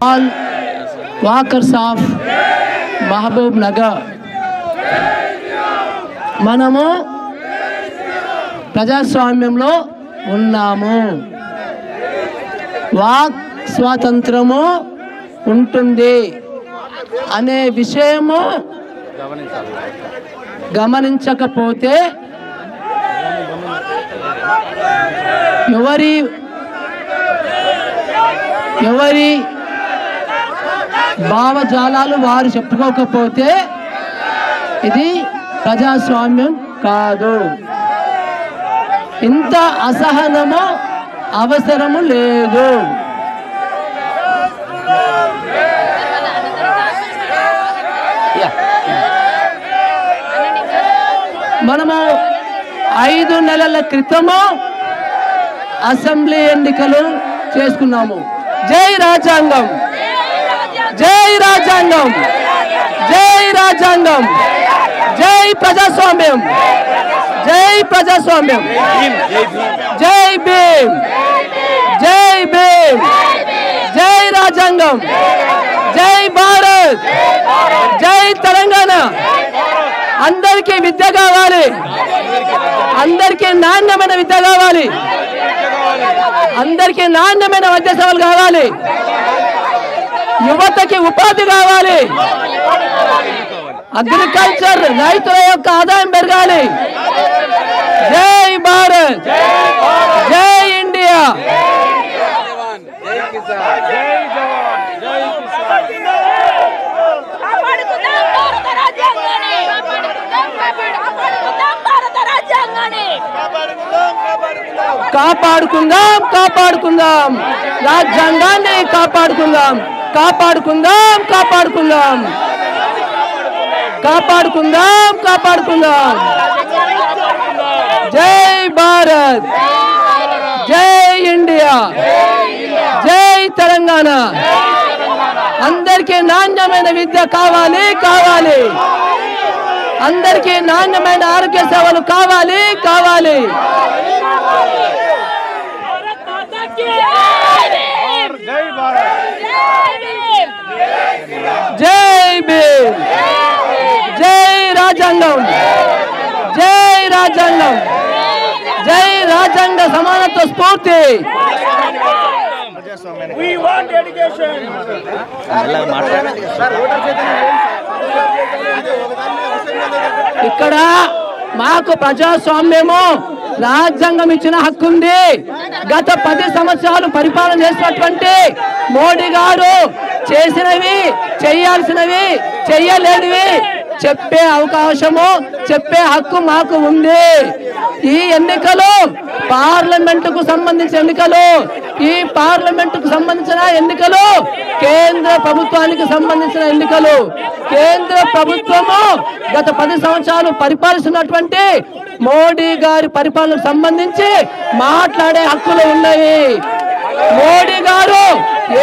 all walkers of Mahabub Nagar. మనము ప్రజాస్వామ్యంలో ఉన్నాము. వాక్ స్వాతంత్రము ఉంటుంది అనే విషయము గమనించకపోతే ఎవరి భావజాలాలు వారు చెప్పుకోకపోతే ఇది ప్రజాస్వామ్యం కాదు. ఇంత అసహనము అవసరము లేదు. మనము 5 నెలల క్రితము అసెంబ్లీ ఎన్నికలు చేసుకున్నాము. జై రాజ్యాంగం, జై రాజ్యాంగం, జై రాజ్యాంగం, జై ప్రజాస్వామ్యం, జై ప్రజాస్వామ్యం, జై భీమ్, జై భీమ్, జై రాజ్యాంగం, జై భారత్, జై తెలంగాణ. అందరికీ విద్య కావాలి, అందరికీ నాణ్యమైన విద్య కావాలి, అందరికీ నాణ్యమైన వైద్య సేవలు కావాలి, యువతకి ఉపాధి కావాలి, అగ్రికల్చర్ రైతుల యొక్క ఆదాయం పెరగాలి. జై భారత్, జై ఇండియా. కాపాడుకుందాం, కాపాడుకుందాం రాజ్యాంగాన్ని, కాపాడుకుందాం, కాపాడుకుందాం, కాపాడుకుందాం, కాపాడుకుందాం, కాపాడుకుందాం. జై భారత్, జై ఇండియా, జై తెలంగాణ. అందరికీ నాణ్యమైన విద్య కావాలి, కావాలి, అందరికీ నాణ్యమైన ఆరోగ్య సేవలు కావాలి, కావాలి. జై భీమ్, జై రాజ్యాంగం, జై రాజ్యాంగం, జై రాజ్యాంగ సమానత్వ స్ఫూర్తి. ఇక్కడ మాకు ప్రజాస్వామ్యము రాజ్యాంగం ఇచ్చిన హక్కు ఉంది. గత 10 సంవత్సరాలు పరిపాలన చేసినటువంటి మోడీ గారు చేసినవి, చేయాల్సినవి, చెయ్యలేనివి చెప్పే అవకాశము, చెప్పే హక్కు మాకు ఉంది. ఈ ఎన్నికలు పార్లమెంటుకు సంబంధించిన ఎన్నికలు, ఈ పార్లమెంటుకు సంబంధించిన ఎన్నికలు కేంద్ర ప్రభుత్వానికి సంబంధించిన ఎన్నికలు. కేంద్ర ప్రభుత్వము గత 10 సంవత్సరాలు పరిపాలిస్తున్నటువంటి మోడీ గారి పరిపాలనకు సంబంధించి మాట్లాడే హక్కులు ఉన్నాయి. మోడీ గారు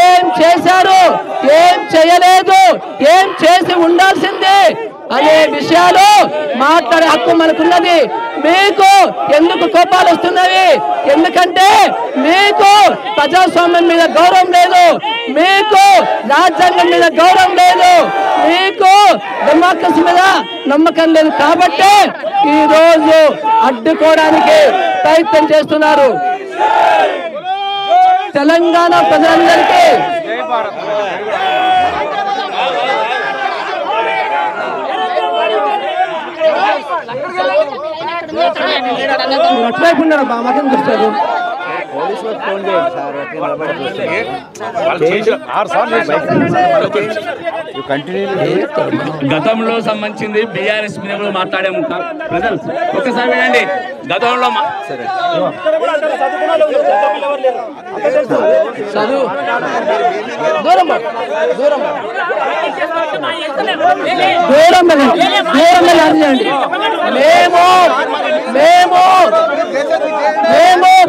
ఏం చేశారు, ఏం చేయలేదు, ఏం చేసి ఉండాల్సింది అనే విషయాలు మాట్లాడే హక్కు మనకున్నది. మీకు ఎందుకు కోపాలు వస్తున్నవి? ఎందుకంటే మీకు ప్రజాస్వామ్యం మీద గౌరవం లేదు, మీకు రాజ్యాంగం మీద గౌరవం లేదు, మీకు డెమోక్రసీ మీద నమ్మకం లేదు. కాబట్టి ఈ రోజు అడ్డుకోవడానికి ప్రయత్నం చేస్తున్నారు. తెలంగాణ ప్రజలందరికీ అటువైపు ఉన్నారు, మాకేం చూస్తారు. గతంలో సంబంధించింది బీఆర్ఎస్ మీద మాట్లాడాము ప్రజలు. ఒక్కసారి వినండి. గతంలో మేము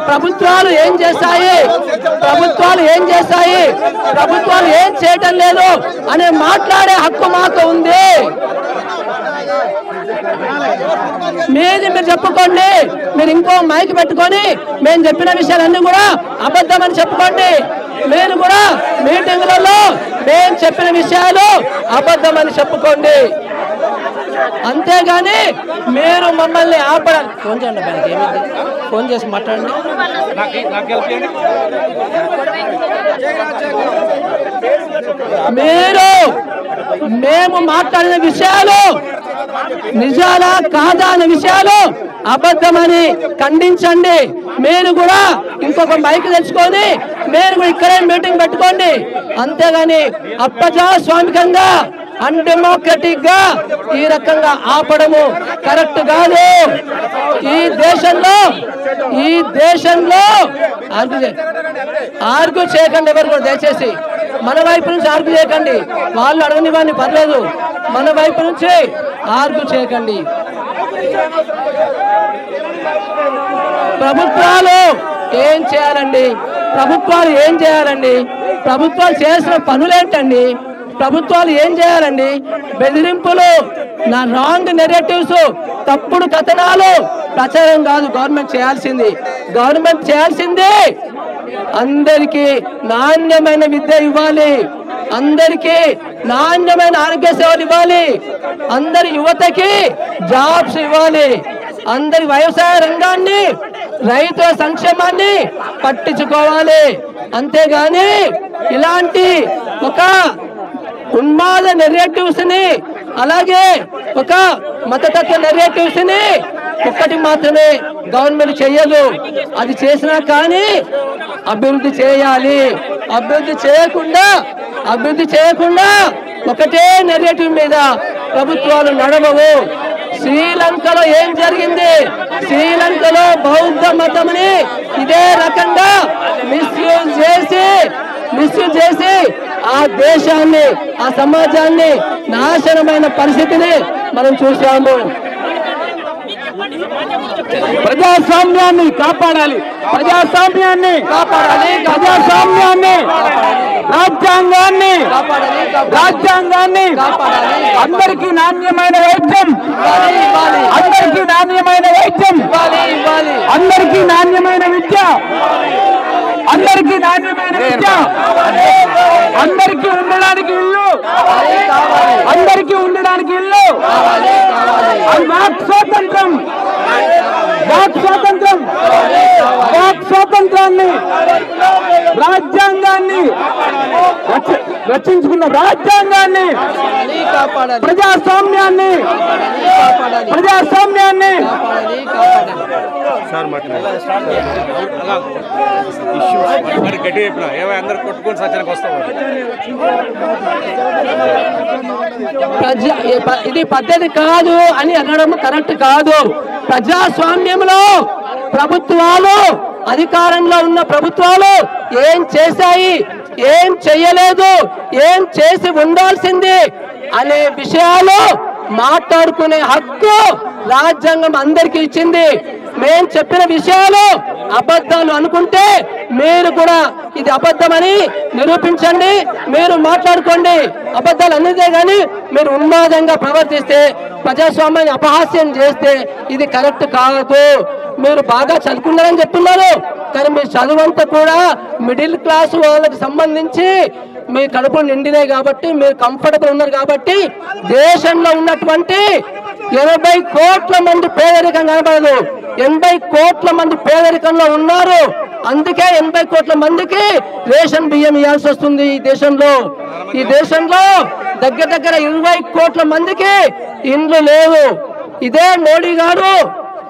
ప్రభుత్వాలు ఏం చేస్తాయి, ప్రభుత్వాలు ఏం చేస్తాయి, ప్రభుత్వాలు ఏం చేయటం లేదు అనే మాట్లాడే హక్కు మాకు ఉంది. మీది మీరు చెప్పుకోండి. మీరు ఇంకో మైక్ పెట్టుకొని మేము చెప్పిన విషయాలన్నీ కూడా అబద్ధమని చెప్పుకోండి. మీరు కూడా మీటింగ్లలో మేము చెప్పిన విషయాలు అబద్ధమని చెప్పుకోండి. అంతేగాని మీరు మమ్మల్ని ఆపడాలి. ఫోన్ చేయండి, బ్యాంక్ ఏమిటి ఫోన్ చేసి మాట్లాడండి. మేము మాట్లాడిన విషయాలు నిజాలా కాదా అనే విషయాలు అబద్ధమని ఖండించండి. మీరు కూడా ఇంకొక మైక్ తెచ్చుకొని మీరు కూడా ఇక్కడే మీటింగ్ పెట్టుకోండి. అంతేగాని అప్రజాస్వామికంగా అన్డెమోక్రటిక్ గా ఈ రకంగా ఆపడము కరెక్ట్ కాదు. ఈ దేశంలో ఆర్గ్యూ చేయకండి. ఎవరు కూడా దయచేసి మన వైపు నుంచి ఆర్గ్యూ చేయకండి. వాళ్ళు అడగని వాడిని పర్లేదు, మన వైపు నుంచి ఆర్గ్యూ చేయకండి. ప్రభుత్వాలు ఏం చేయాలండి? ప్రభుత్వాలు చేసిన పనులేంటండి? ప్రభుత్వాలు ఏం చేయాలండి? బెదిరింపులు, నా రాంగ్ నెరేటివ్స్, తప్పుడు కథనాలు ప్రచారం కాదు గవర్నమెంట్ చేయాల్సింది. అందరికీ నాణ్యమైన విద్య ఇవ్వాలి, అందరికీ నాణ్యమైన ఆరోగ్య సేవలు ఇవ్వాలి, అందరి యువతకి జాబ్స్ ఇవ్వాలి, అందరి వ్యవసాయ రంగాన్ని, రైతుల సంక్షేమాన్ని పట్టించుకోవాలి. అంతేగాని ఇలాంటి ఒక ఉన్మాద నెరేటివ్స్ ని, అలాగే ఒక మతతత్వ నెరేటివ్స్ ని ఒక్కటి మాత్రమే గవర్నమెంట్ చేయదు. అది చేసినా కానీ అభివృద్ధి చేయాలి. అభివృద్ధి చేయకుండా ఒకటే నెరేటివ్ మీద ప్రభుత్వాలు నడవవు. శ్రీలంకలో ఏం జరిగింది? శ్రీలంకలో బౌద్ధ మతంని ఇదే రకంగా మిస్యూజ్ చేసి ఆ దేశాన్ని, ఆ సమాజాన్ని నాశనమైన పరిస్థితిని మనం చూసాము. ప్రజాస్వామ్యాన్ని కాపాడాలి, రాజ్యాంగాన్ని అందరికీ నాణ్యమైన వైద్యం, అందరికీ నాణ్యమైన విద్య, అందరికీ ఉండడానికి ఇల్లు, వాక్ స్వాతంత్రాన్ని, రాజ్యాంగాన్ని, రక్షించుకున్న రాజ్యాంగాన్ని, ప్రజాస్వామ్యాన్ని ఇది పద్ధతి కాదు అని అనడం కరెక్ట్ కాదు. ప్రజాస్వామ్యంలో ప్రభుత్వాలు, అధికారంలో ఉన్న ప్రభుత్వాలు ఏం చేశాయి, ఏం చెయ్యలేదు, ఏం చేసి ఉండాల్సింది అనే విషయాలు మాట్లాడుకునే హక్కు రాజ్యాంగం అందరికీ ఇచ్చింది. మేము చెప్పిన విషయాలు అబద్ధాలు అనుకుంటే మీరు కూడా ఇది అబద్ధమని నిరూపించండి, మీరు మాట్లాడుకోండి. అబద్ధాలు అన్నదే కానీ మీరు ఉన్మాదంగా ప్రవర్తిస్తే, ప్రజాస్వామ్యాన్ని అపహాస్యం చేస్తే ఇది కరెక్ట్ కాదు. మీరు బాగా చదువుకున్నారని చెప్తున్నారు, కానీ మీ చదువంతా కూడా మిడిల్ క్లాస్ వాళ్ళకి సంబంధించి మీ కడుపులు నిండినాయి కాబట్టి, మీరు కంఫర్టబుల్ ఉన్నారు కాబట్టి దేశంలో ఉన్నటువంటి 80 కోట్ల మంది పేదరికం కనబడదు. 80 కోట్ల మంది పేదరికంలో ఉన్నారు. అందుకే 80 కోట్ల మందికి రేషన్ బియ్యం ఇవ్వాల్సి వస్తుంది. ఈ దేశంలో దగ్గర 20 కోట్ల మందికి ఇండ్లు లేవు. ఇదే మోడీ గారు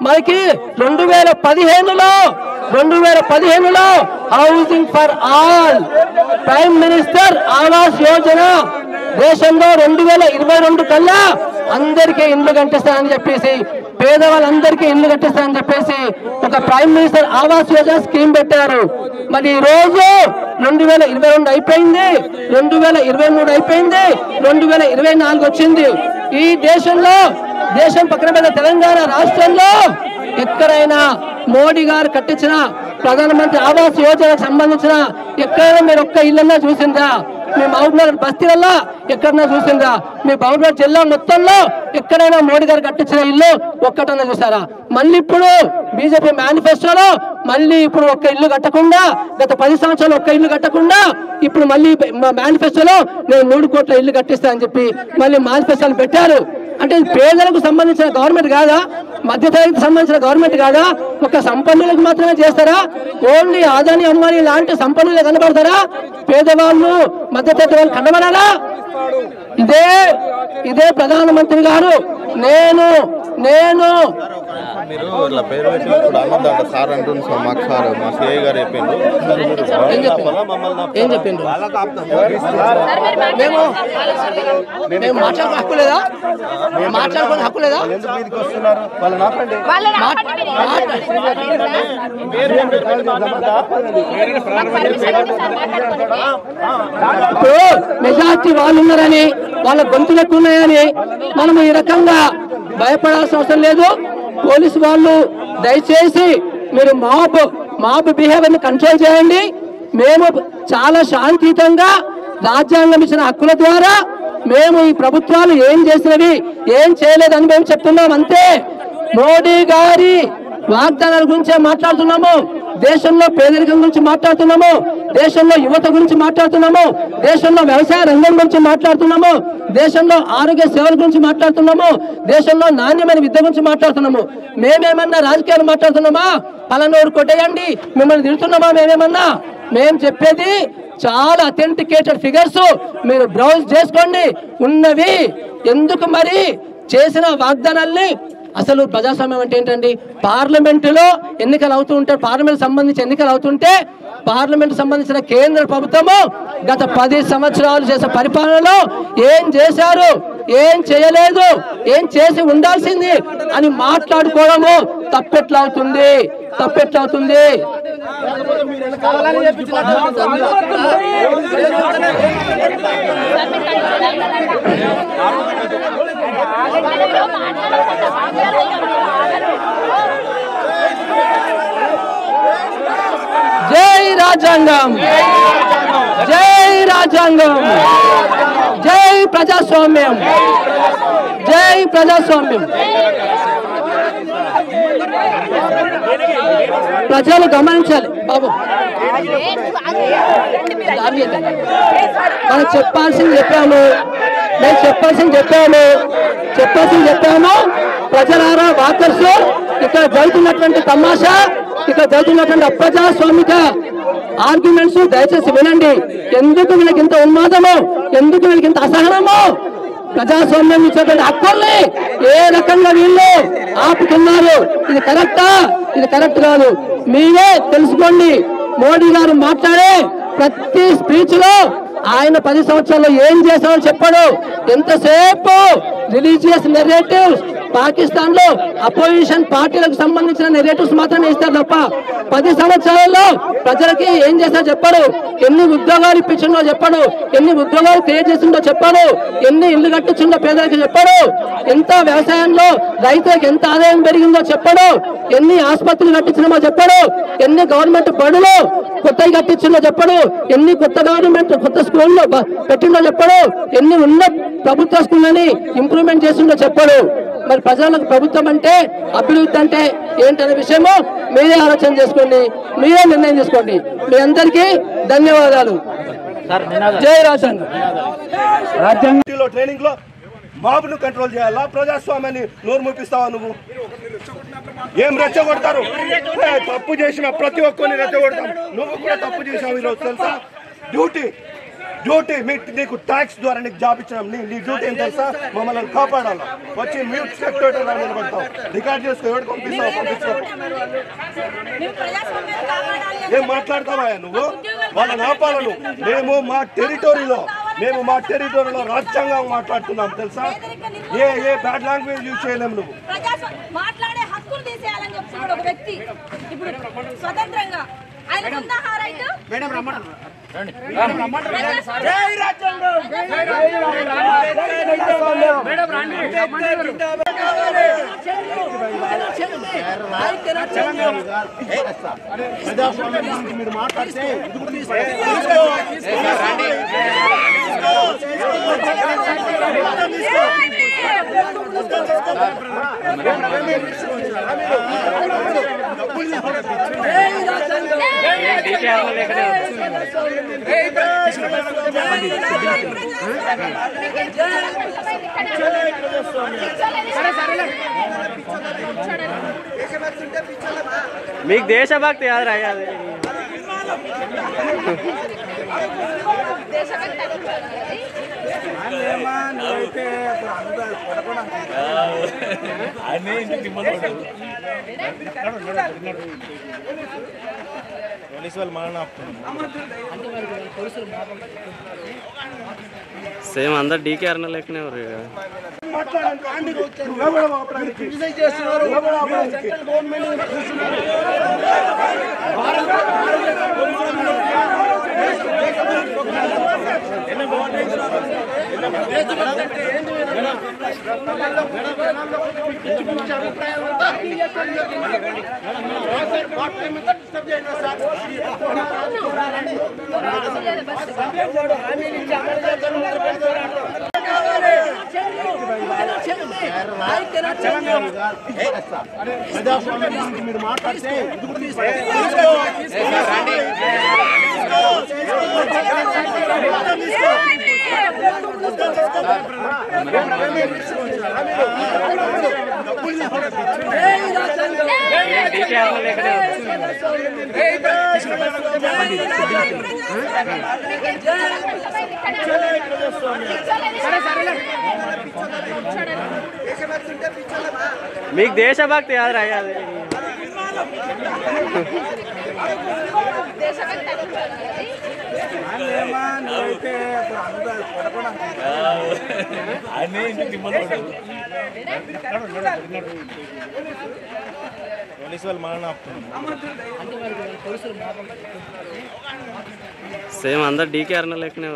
మనకి 2015లో housing for all, prime minister Awas Yojana దేశంలో 2022 కల్లా అందరికీ ఇండ్లు కట్టిస్తారని చెప్పేసి, పేదవాళ్ళందరికీ ఇండ్లు కట్టిస్తారని చెప్పేసి ఒక prime minister Awas Yojana scheme పెట్టారు. మరి ఈ రోజు 2022 అయిపోయింది, 2023 అయిపోయింది, 2024 వచ్చింది. ఈ దేశం పక్కన మీద తెలంగాణ రాష్ట్రంలో ఎక్కడైనా మోడీ గారు కట్టించిన ప్రధానమంత్రి ఆవాస్ యోజనకు సంబంధించిన ఎక్కడైనా మీరు ఒక్క ఇళ్ళన్నా చూసిందా? మీ మహబూబ్నగర్ బస్తీలలో ఎక్కడన్నా చూసిందా? మీ మహబూబ్నగర్ జిల్లా మొత్తంలో ఎక్కడైనా మోడీ గారు కట్టించిన ఇల్లు ఒక్కటన్నా చూసారా? మళ్ళీ ఇప్పుడు బీజేపీ మేనిఫెస్టోలో మళ్ళీ ఇప్పుడు ఒక్క ఇల్లు కట్టకుండా, గత 10 సంవత్సరాలు ఒక్క ఇల్లు కట్టకుండా ఇప్పుడు మళ్ళీ మేనిఫెస్టోలో నేను 3 కోట్ల ఇల్లు కట్టిస్తా అని చెప్పి మళ్ళీ మేనిఫెస్టోలు పెట్టారు. అంటే పేదలకు సంబంధించిన గవర్నమెంట్ కాదా? మధ్యతరగతికి సంబంధించిన గవర్నమెంట్ కాదా? ఒక సంపన్నులకు మాత్రమే చేస్తారా? ఓన్లీ ఆదాని అంబానీ లాంటి సంపన్నులు కనబడతారా? పేదవాళ్ళు మధ్యతరగతి వాళ్ళు కనబడాలా? ఇదే ప్రధానమంత్రి గారు నేను ఏం చెప్పిండు? మేము మాట్లాడుకునే హక్కు లేదా? మాట్లాడుకునే హక్కు లేదా? ఇప్పుడు మెజార్టీ వాళ్ళు ఉన్నారని, వాళ్ళ గొంతులు ఎక్కువ ఉన్నాయని మనం ఈ రకంగా భయపడాల్సిన అవసరం లేదు. పోలీసు వాళ్ళు దయచేసి మీరు మాబ్ బిహేవియర్ ని కంట్రోల్ చేయండి. మేము చాలా శాంతియుతంగా రాజ్యాంగం ఇచ్చిన హక్కుల ద్వారా మేము ఈ ప్రభుత్వాలు ఏం చేసినవి ఏం చేయలేదని మేము చెప్తున్నాం అంతే. మోడీ గారి వాగ్దానాల గురించే మాట్లాడుతున్నాము, దేశంలో పేదరికం గురించి మాట్లాడుతున్నాము, దేశంలో యువత గురించి మాట్లాడుతున్నాము, దేశంలో వ్యవసాయ రంగం గురించి మాట్లాడుతున్నాము, దేశంలో ఆరోగ్య సేవల గురించి మాట్లాడుతున్నాము, దేశంలో నాణ్యమైన విద్య గురించి మాట్లాడుతున్నాము. మేమేమన్నా రాజకీయాలు మాట్లాడుతున్నామా? పలానోరు కొట్టేయండి మిమ్మల్ని తిడుతున్నామా? మేమేమన్నా? మేము చెప్పేది చాలా అథెంటికేటెడ్ ఫిగర్స్ మీరు బ్రౌజ్ చేసుకోండి ఉన్నవి. ఎందుకు మరి చేసిన వాగ్దానాల్ని అసలు ప్రజాస్వామ్యం అంటే ఏంటండి? పార్లమెంటులో ఎన్నికలు అవుతూ ఉంటారు, పార్లమెంట్ సంబంధించి ఎన్నికలు అవుతుంటే పార్లమెంట్ సంబంధించిన కేంద్ర ప్రభుత్వము గత 10 సంవత్సరాలు చేసే పరిపాలనలో ఏం చేశారు, ఏం చేయలేదు, ఏం చేసి ఉండాల్సింది అని మాట్లాడుకోవడము తప్పెట్లా అవుతుంది? జై రాజ్యాంగం, జై రాజ్యాంగం, జై ప్రజాస్వామ్యం, జై ప్రజాస్వామ్యం. ప్రజలు గమనించాలి బాబు, మనం చెప్పాల్సింది చెప్పాము, మేము చెప్పాల్సింది చెప్పాము. ప్రజలారా, వాకర్స్, ఇక్కడ జరుగుతున్నటువంటి తమాషా, ఇక్కడ జరుగుతున్నటువంటి అప్రజాస్వామిక ఆర్గ్యుమెంట్స్ దయచేసి వినండి. ఎందుకు వీళ్ళకి ఇంత ఉన్మాదము, ఎందుకు వీళ్ళకి ఇంత అసహనము? ప్రజాస్వామ్యం ఇచ్చేటువంటి హక్కుల్ని ఏ రకంగా వీళ్ళు ఆపుతున్నారు? ఇది కరెక్టా? ఇది కరెక్ట్ కాదు. మీరే తెలుసుకోండి. మోడీ గారు మాట్లాడే ప్రతి స్పీచ్ లో ఆయన 10 సంవత్సరాల్లో ఏం చేశారో చెప్పాడు. ఎంతసేపు రిలీజియస్ నెరేటివ్స్, పాకిస్తాన్ లో అపోజిషన్ పార్టీలకు సంబంధించిన నెరేటివ్స్ మాత్రమే ఇస్తారు తప్ప 10 సంవత్సరాల్లో ప్రజలకి ఏం చేశారో చెప్పాడు. ఎన్ని ఉద్యోగాలు ఇప్పించిందో చెప్పాడు, ఎన్ని ఉద్యోగాలు క్రియేట్ చేసిందో చెప్పాడు, ఎన్ని ఇల్లు కట్టించిందో పేదలకు చెప్పాడు, ఎంత వ్యవసాయంలో రైతులకు ఎంత ఆదాయం పెరిగిందో చెప్పాడు, ఎన్ని ఆసుపత్రులు కట్టించినామో చెప్పాడు, ఎన్ని గవర్నమెంట్ బడులు కొత్తవి కట్టించిందో చెప్పాడు, ఎన్ని కొత్త స్కూల్లో పెట్టిందో చెప్పాడు, ఎన్ని ఉన్న ప్రభుత్వ స్కూళ్ళని ఇంప్రూవ్మెంట్ చేసిందో చెప్పాడు. మరి ప్రజలకు ప్రభుత్వం అంటే, అభివృద్ధి అంటే ఏంటనే విషయము మీరే ఆలోచన చేసుకోండి, మీరే నిర్ణయం చేసుకోండి. మీ అందరికీ ధన్యవాదాలు. జై రాజ్యాంగం. రాజ్యాంగంలో ట్రైనింగ్ లో మాబును కంట్రోల్ చేయాలా? ప్రజాస్వామ్యాన్ని నోరు మూపిస్తావా నువ్వు? ఏం రెచ్చగొడతారు? తప్పు చేసిన ప్రతి ఒక్కరిని రెచ్చగొడతారు. నువ్వు కూడా తప్పు చేసావు ఈరోజు తెలుసా? డ్యూటీ నీకు ట్యాక్స్ ద్వారా నీకు జాబ్ ఇచ్చిన నీ డ్యూటీ ఏం తెలుసా? మమ్మల్ని కాపాడాలి. వచ్చి మ్యూట్ సెక్రటరీ నిలబడతావు, రికార్డ్ చేసుకో, ఎవరికి పంపిస్తావు? ఏం మాట్లాడతావా నువ్వు? వాళ్ళని ఆపాలను. మేము మా టెరిటరీలో రాజ్యాంగం మాట్లాడుతున్నాం తెలుసా? ఏ బ్యాడ్ లాంగ్వేజ్ యూజ్ చేయలేము. నువ్వు మాట్లాడే హక్కులు తీసేయాలని చెప్తున్నాడు ఒక వ్యక్తి. ఇప్పుడు స్వతంత్రంగా ఆయన ఉందా రైట్? మేడం రమ్మంటారు. జై రాజ్యాంగం, మేడం రండి. మీరు మాట్లాడితే మీకు దేశభక్తి కాదురా అది సేమ్ అందరు డీకేఆర్ లెక్కనే మీరు మాట్లాడితే మీకు దేశభక్తి కాదురా అది సేమ్ అందరు డీకేఆర్ లెక్కనే